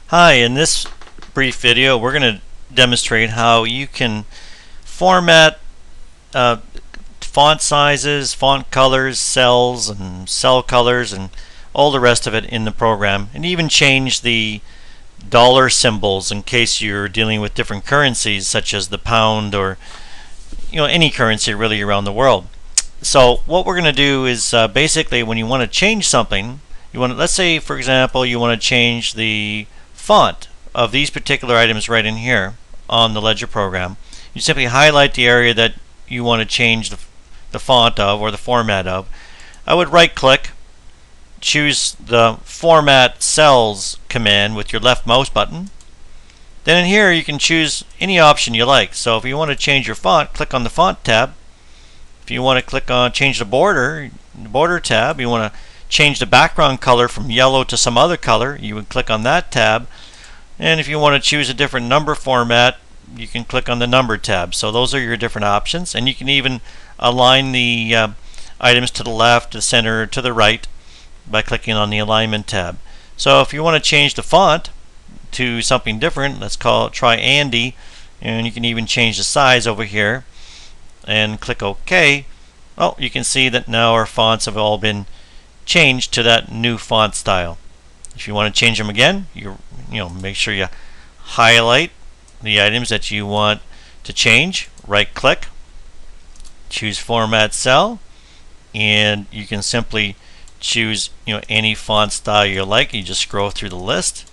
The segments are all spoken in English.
Hi, in this brief video we're going to demonstrate how you can format font sizes, font colors, cells and cell colors and all the rest of it in the program, and even change the dollar symbols in case you're dealing with different currencies such as the pound or any currency really around the world. So what we're going to do is basically when you want to change something, let's say for example you want to change the font of these particular items right in here on the ledger program. You simply highlight the area that you want to change the font of or the format of. I would right click, choose the Format Cells command with your left mouse button. Then in here you can choose any option you like. So if you want to change your font, click on the Font tab. If you want to click on change the border tab, you want to change the background color from yellow to some other color, you would click on that tab. And if you want to choose a different number format, you can click on the Number tab. So those are your different options, and you can even align the items to the left, to the center, to the right by clicking on the Alignment tab. So if you want to change the font to something different, try Andy, and you can even change the size over here and click OK. Well, you can see that now our fonts have all been changed to that new font style. If you want to change them again, make sure you highlight the items that you want to change, right click, choose Format Cell, and you can simply choose any font style you like. You just scroll through the list,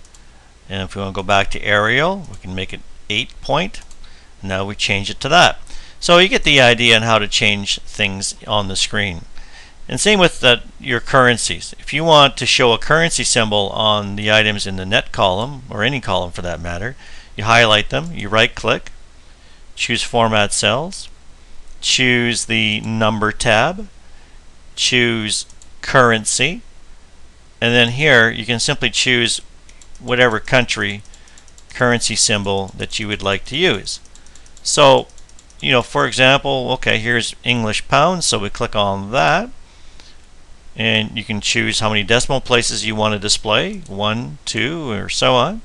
and if we want to go back to Arial, we can make it 8 point. Now we change it to that. So you get the idea on how to change things on the screen. And same with your currencies. If you want to show a currency symbol on the items in the net column, or any column for that matter, you highlight them, you right click, choose Format Cells, choose the Number tab, choose Currency, and then here you can simply choose whatever country currency symbol that you would like to use. So for example, okay, here's English pounds, so we click on that. And you can choose how many decimal places you want to display, 1, 2, or so on,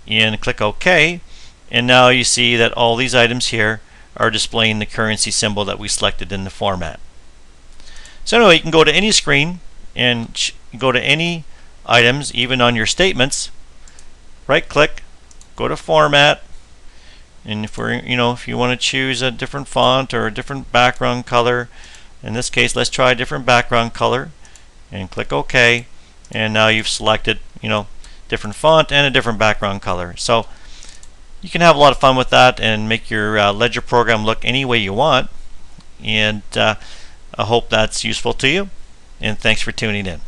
and click OK. And now you see that all these items here are displaying the currency symbol that we selected in the format. So anyway, you can go to any screen and go to any items, even on your statements, right click, go to Format, and if you want to choose a different font or a different background color, in this case, let's try a different background color, and click OK. And now you've selected, different font and a different background color. So you can have a lot of fun with that and make your ledger program look any way you want. And I hope that's useful to you. And thanks for tuning in.